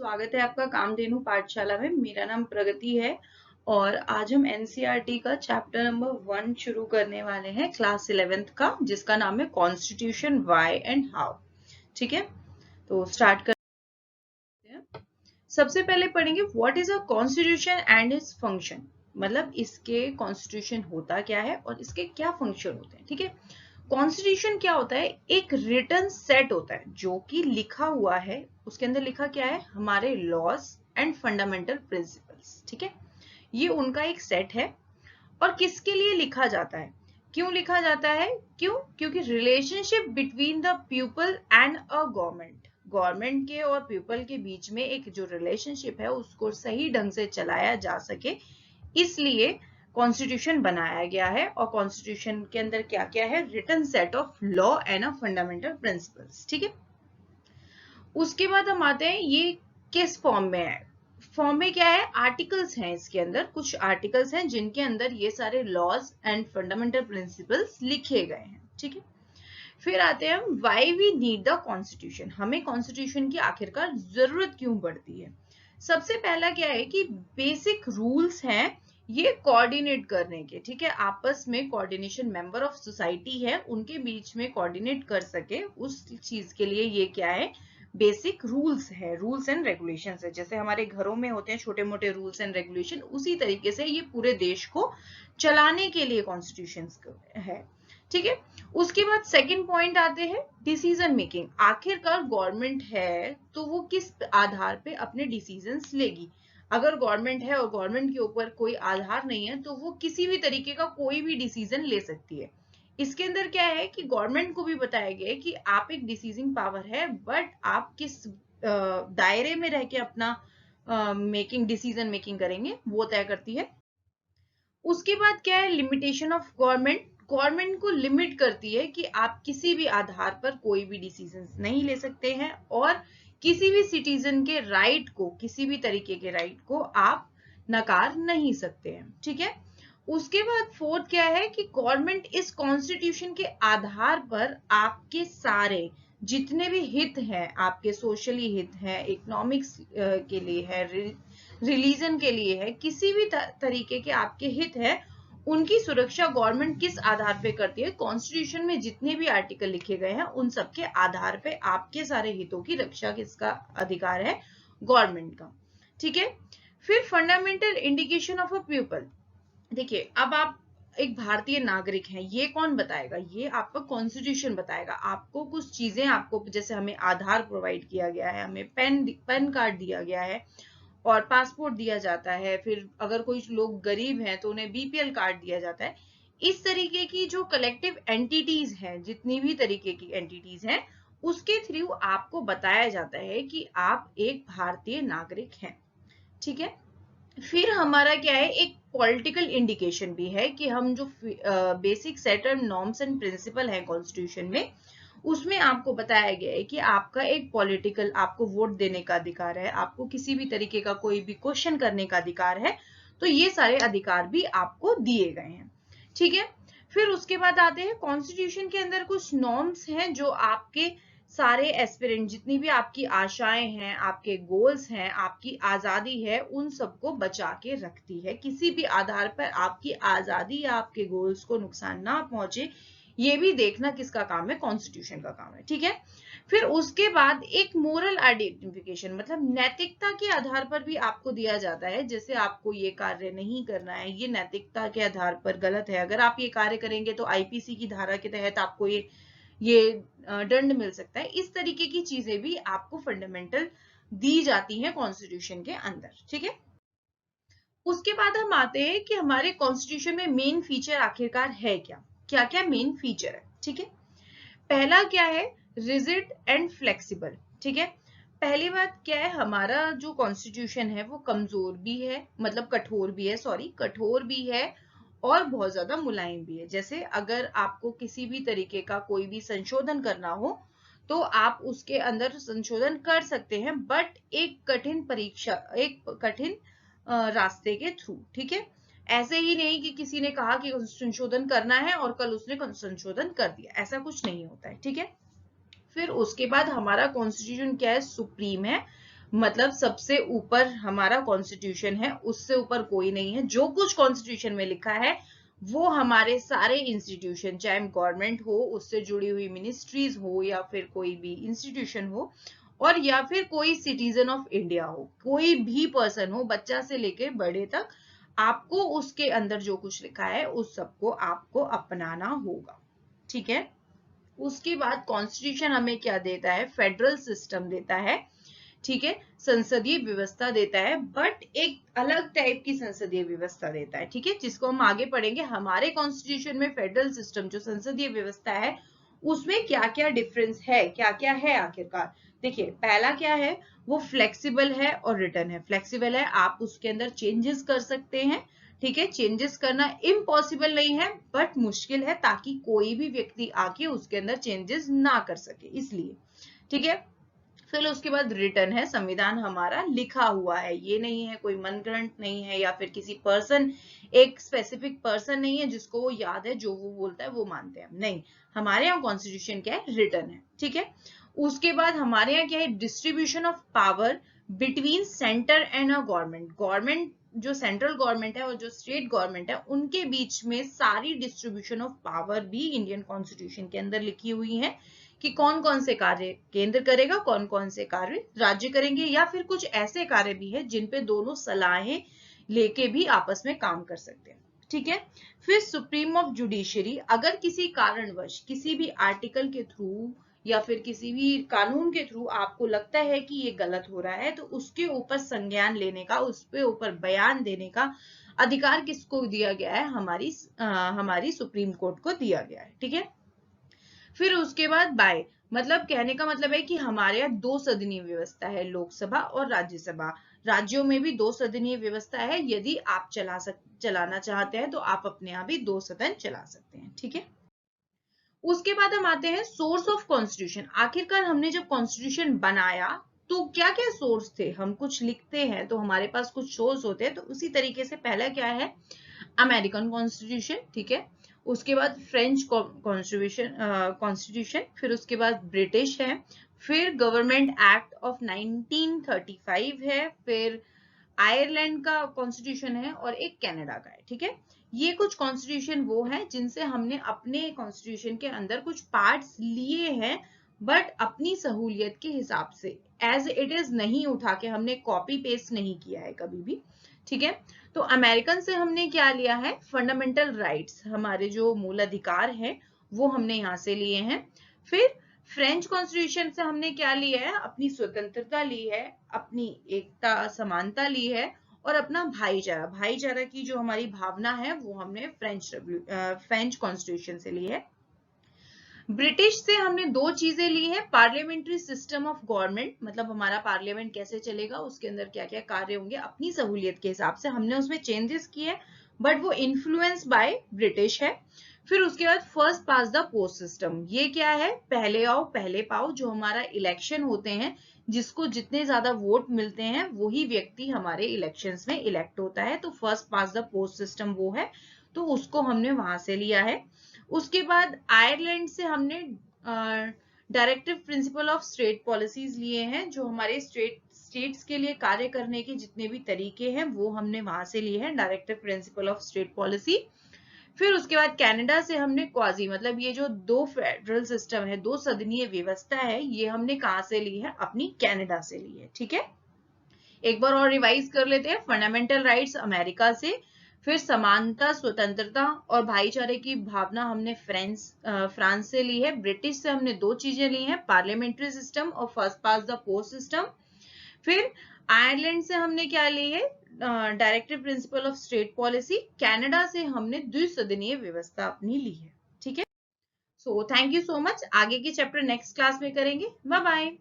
स्वागत है आपका कामधेनु पाठशाला में। मेरा नाम प्रगति है और आज हम एनसीईआरटी का चैप्टर नंबर 1 शुरू करने वाले हैं क्लास 11th का, जिसका नाम है कॉन्स्टिट्यूशन व्हाई एंड हाउ। ठीक है, तो स्टार्ट करते हैं। सबसे पहले पढ़ेंगे what is a constitution and its function, मतलब इसके कॉन्स्टिट्यूशन होता क्या है और इसके क्या फंक्शन होते हैं। ठीक है, कॉन्स्टिट्यूशन क्या होता है? एक रिटन सेट होता है जो कि लिखा हुआ है। उसके अंदर लिखा क्या है? हमारे लॉज एंड फंडामेंटल प्रिंसिपल्स। ठीक है, ये उनका एक सेट है। और किसके लिए लिखा जाता है? क्यों लिखा जाता है? क्योंकि relationship between the people and a government, government के और पीपल के बीच में एक जो रिलेशनशिप है उसको सही ढंग से चलाया जा सके, इसलिए कॉन्स्टिट्यूशन बनाया गया है। और कॉन्स्टिट्यूशन के अंदर क्या क्या है? Written set of law and a fundamental principles. ठीक है, उसके बाद हम आते हैं ये किस फॉर्म में है। फॉर्म में क्या है? आर्टिकल्स हैं, इसके अंदर कुछ आर्टिकल्स हैं जिनके अंदर ये सारे लॉज एंड फंडामेंटल प्रिंसिपल्स लिखे गए हैं। ठीक है, फिर आते हैं हम why we need the constitution, हमें कॉन्स्टिट्यूशन की आखिरकार जरूरत क्यों पड़ती है। सबसे पहला क्या है कि बेसिक रूल्स हैं ये कोऑर्डिनेट करने के। ठीक है, आपस में कोऑर्डिनेशन, मेंबर ऑफ सोसाइटी है उनके बीच में कोऑर्डिनेट कर सके, उस चीज के लिए ये क्या है? बेसिक रूल्स है, रूल्स एंड रेगुलेशन है। जैसे हमारे घरों में होते हैं छोटे मोटे रूल्स एंड रेगुलेशन, उसी तरीके से ये पूरे देश को चलाने के लिए कॉन्स्टिट्यूशन है। ठीक है, उसके बाद सेकंड पॉइंट आते हैं डिसीजन मेकिंग। आखिरकार गवर्नमेंट है तो वो किस आधार पे अपने डिसीजंस लेगी। अगर गवर्नमेंट है और गवर्नमेंट के ऊपर कोई आधार नहीं है तो वो किसी भी तरीके का कोई भी डिसीजन ले सकती है। इसके अंदर क्या है कि गवर्नमेंट को भी बताया गया है कि आप एक डिसीजिंग पावर है, बट आप किस दायरे में रह के अपना डिसीजन मेकिंग करेंगे वो तय करती है। उसके बाद क्या है? लिमिटेशन ऑफ गवर्नमेंट, गवर्नमेंट को लिमिट करती है कि आप किसी भी आधार पर कोई भी डिसीजन नहीं ले सकते हैं और किसी भी सिटीजन के राइट को, किसी भी तरीके के राइट को आप नकार नहीं सकते हैं। ठीक है, उसके बाद फोर्थ क्या है कि गवर्नमेंट इस कॉन्स्टिट्यूशन के आधार पर आपके सारे जितने भी हित हैं, आपके सोशली हित हैं, इकोनॉमिक्स के लिए है, रिलीजन के लिए है, किसी भी तरीके के आपके हित है, उनकी सुरक्षा गवर्नमेंट किस आधार पे करती है? कॉन्स्टिट्यूशन में जितने भी आर्टिकल लिखे गए हैं उन सब के आधार पे आपके सारे हितों की रक्षा किसका अधिकार है? गवर्नमेंट का। ठीक है, फिर fundamental indication of a people. देखिए, अब आप एक भारतीय नागरिक हैं, ये कौन बताएगा? ये आपका कॉन्स्टिट्यूशन बताएगा। आपको कुछ चीजें, आपको जैसे हमें आधार प्रोवाइड किया गया है, हमें पैन कार्ड दिया गया है और पासपोर्ट दिया जाता है। फिर अगर कोई लोग गरीब हैं तो उन्हें बीपीएल कार्ड दिया जाता है। इस तरीके की जो कलेक्टिव एंटिटीज हैं, जितनी भी तरीके की एंटिटीज हैं, उसके थ्रू आपको बताया जाता है कि आप एक भारतीय नागरिक हैं। ठीक है, फिर हमारा क्या है? एक पॉलिटिकल इंडिकेशन भी है कि हम जो basic set of norms and principle है कॉन्स्टिट्यूशन में, उसमें आपको बताया गया है कि आपका एक पॉलिटिकल, आपको वोट देने का अधिकार है, आपको किसी भी तरीके का कोई भी क्वेश्चन करने का अधिकार है। तो ये सारे अधिकार भी आपको दिए गए हैं। ठीक है, फिर उसके बाद आते हैं कॉन्स्टिट्यूशन के अंदर कुछ नॉर्म्स हैं जो आपके सारे एस्पिरेंट, जितनी भी आपकी आशाएं हैं, आपके गोल्स हैं, आपकी आजादी है, उन सबको बचा के रखती है। किसी भी आधार पर आपकी आजादी या आपके गोल्स को नुकसान ना पहुंचे, ये भी देखना किसका काम है? कॉन्स्टिट्यूशन का काम है। ठीक है, फिर उसके बाद एक मोरल आइडेंटिफिकेशन, मतलब नैतिकता के आधार पर भी आपको दिया जाता है। जैसे आपको ये कार्य नहीं करना है, ये नैतिकता के आधार पर गलत है, अगर आप ये कार्य करेंगे तो आईपीसी की धारा के तहत आपको ये दंड मिल सकता है। इस तरीके की चीजें भी आपको फंडामेंटल दी जाती हैं कॉन्स्टिट्यूशन के अंदर। ठीक है, उसके बाद हम आते हैं कि हमारे कॉन्स्टिट्यूशन में मेन फीचर आखिरकार है क्या? क्या क्या मेन फीचर है? ठीक है, पहला क्या है? Rigid and flexible. ठीक है, पहली बात क्या है? हमारा जो कॉन्स्टिट्यूशन है वो कमजोर भी है, मतलब कठोर भी है, सॉरी, कठोर भी है और बहुत ज्यादा मुलायम भी है। जैसे अगर आपको किसी भी तरीके का कोई भी संशोधन करना हो तो आप उसके अंदर संशोधन कर सकते हैं, बट एक कठिन परीक्षा, एक कठिन रास्ते के थ्रू। ठीक है, ऐसे ही नहीं कि किसी ने कहा कि संशोधन करना है और कल उसने संशोधन कर दिया, ऐसा कुछ नहीं होता है। ठीक है, फिर उसके बाद हमारा कॉन्स्टिट्यूशन क्या है? सुप्रीम है, मतलब सबसे ऊपर हमारा कॉन्स्टिट्यूशन है, उससे ऊपर कोई नहीं है। जो कुछ कॉन्स्टिट्यूशन में लिखा है वो हमारे सारे इंस्टीट्यूशन, चाहे गवर्नमेंट हो, उससे जुड़ी हुई मिनिस्ट्रीज हो, या फिर कोई भी इंस्टीट्यूशन हो, और या फिर कोई सिटीजन ऑफ इंडिया हो, कोई भी पर्सन हो, बच्चा से लेके बड़े तक, आपको उसके अंदर जो कुछ लिखा है उस सबको आपको अपनाना होगा। ठीक है। उसके बाद कॉन्स्टिट्यूशन हमें क्या देता है? फेडरल सिस्टम देता है। ठीक है, संसदीय व्यवस्था देता है, बट एक अलग टाइप की संसदीय व्यवस्था देता है। ठीक है, जिसको हम आगे पढ़ेंगे। हमारे कॉन्स्टिट्यूशन में फेडरल सिस्टम, जो संसदीय व्यवस्था है, उसमें क्या क्या डिफरेंस है, क्या क्या है आखिरकार। देखिए, पहला क्या है, वो फ्लेक्सिबल है और रिटर्न है। फ्लेक्सिबल है, आप उसके अंदर चेंजेस कर सकते हैं। ठीक है, चेंजेस करना इम्पॉसिबल नहीं है, बट मुश्किल है, ताकि कोई भी व्यक्ति आके उसके अंदर चेंजेस ना कर सके, इसलिए। ठीक है, फिर उसके बाद रिटर्न है, संविधान हमारा लिखा हुआ है, ये नहीं है कोई मनगढ़ंत नहीं है, या फिर किसी पर्सन, एक स्पेसिफिक पर्सन नहीं है जिसको वो याद है, जो वो बोलता है वो मानते हैं, नहीं। हमारे यहाँ कॉन्स्टिट्यूशन क्या है? रिटर्न है। ठीक है, उसके बाद हमारे यहाँ क्या है? Distribution of power between centre and a government. Government, जो सेंट्रल गवर्नमेंट है और जो स्टेट गवर्नमेंट है, उनके बीच में सारी डिस्ट्रीब्यूशन ऑफ पावर भी इंडियन कॉन्स्टिट्यूशन के अंदर लिखी हुई है, कि कौन कौन से कार्य केंद्र करेगा, कौन कौन से कार्य राज्य करेंगे, या फिर कुछ ऐसे कार्य भी है जिन पे दोनों सलाहें लेके भी आपस में काम कर सकते हैं। ठीक है, फिर सुप्रीम ऑफ जुडिशरी, अगर किसी कारणवश किसी भी आर्टिकल के थ्रू या फिर किसी भी कानून के थ्रू आपको लगता है कि ये गलत हो रहा है, तो उसके ऊपर संज्ञान लेने का, उसके ऊपर बयान देने का अधिकार किसको दिया गया है? हमारी सुप्रीम कोर्ट को दिया गया है। ठीक है, फिर उसके बाद बाय, मतलब कहने का मतलब है कि हमारे यहाँ दो सदनीय व्यवस्था है, लोकसभा और राज्यसभा। राज्यों में भी दो सदनीय व्यवस्था है। यदि आप चलाना चाहते हैं तो आप अपने यहाँ भी दो सदन चला सकते हैं। ठीक है, उसके बाद हम आते हैं सोर्स ऑफ कॉन्स्टिट्यूशन। आखिरकार हमने जब कॉन्स्टिट्यूशन बनाया तो क्या क्या सोर्स थे? हम कुछ लिखते हैं तो हमारे पास कुछ सोर्स होते हैं, तो उसी तरीके से पहला क्या है? American constitution. ठीक है, उसके बाद फ्रेंच कॉन्स्टिट्यूशन, फिर उसके बाद ब्रिटिश है, फिर गवर्नमेंट एक्ट ऑफ 1935 है, फिर आयरलैंड का कॉन्स्टिट्यूशन है, और एक कनाडा का है। ठीक है, ये कुछ कॉन्स्टिट्यूशन वो है जिनसे हमने अपने कॉन्स्टिट्यूशन के अंदर कुछ पार्ट्स लिए हैं, बट अपनी सहूलियत के हिसाब से, एज इट इज नहीं उठा के, हमने कॉपी पेस्ट नहीं किया है कभी भी। ठीक है, तो अमेरिकन से हमने क्या लिया है? फंडामेंटल राइट्स, हमारे जो मूल अधिकार हैं वो हमने यहाँ से लिए हैं। फिर फ्रेंच कॉन्स्टिट्यूशन से हमने क्या लिया है? अपनी स्वतंत्रता ली है, अपनी एकता समानता ली है, और अपना भाईचारा, भाईचारा की जो हमारी भावना है वो हमने फ्रेंच कॉन्स्टिट्यूशन से ली है। ब्रिटिश से हमने दो चीजें ली है, पार्लियामेंट्री सिस्टम ऑफ गवर्नमेंट, मतलब हमारा पार्लियामेंट कैसे चलेगा, उसके अंदर क्या क्या कार्य होंगे, अपनी सहूलियत के हिसाब से हमने उसमें चेंजेस किए, बट वो इन्फ्लुएंस बाय ब्रिटिश है। फिर उसके बाद first past the post system, ये क्या है? पहले आओ पहले पाओ, जो हमारा इलेक्शन होते हैं, जिसको जितने ज्यादा वोट मिलते हैं वही व्यक्ति हमारे इलेक्शंस में इलेक्ट होता है, तो first past the post system वो है, तो उसको हमने वहां से लिया है। उसके बाद आयरलैंड से हमने directive principle of state policies लिए हैं, जो हमारे स्टेट्स के लिए कार्य करने के जितने भी तरीके हैं वो हमने वहां से लिए हैं, directive principle of state policy. फिर उसके बाद कनाडा से हमने क्वाजी, मतलब ये जो दो फेडरल सिस्टम है, दो सदनीय व्यवस्था है, ये हमने कहाँ से ली है? अपनी कनाडा से ली है। ठीक है, एक बार और रिवाइज कर लेते हैं। फंडामेंटल राइट्स अमेरिका से, फिर समानता, स्वतंत्रता और भाईचारे की भावना हमने फ्रांस से ली है। ब्रिटिश से हमने दो चीजें ली हैं, पार्लियामेंट्री सिस्टम और first past the post system. फिर आयरलैंड से हमने क्या ली है? Directive principle of state policy. Canada से हमने द्विसदनीय व्यवस्था अपनी ली है। ठीक है, so thank you so much. आगे के चैप्टर नेक्स्ट क्लास में करेंगे। Bye bye.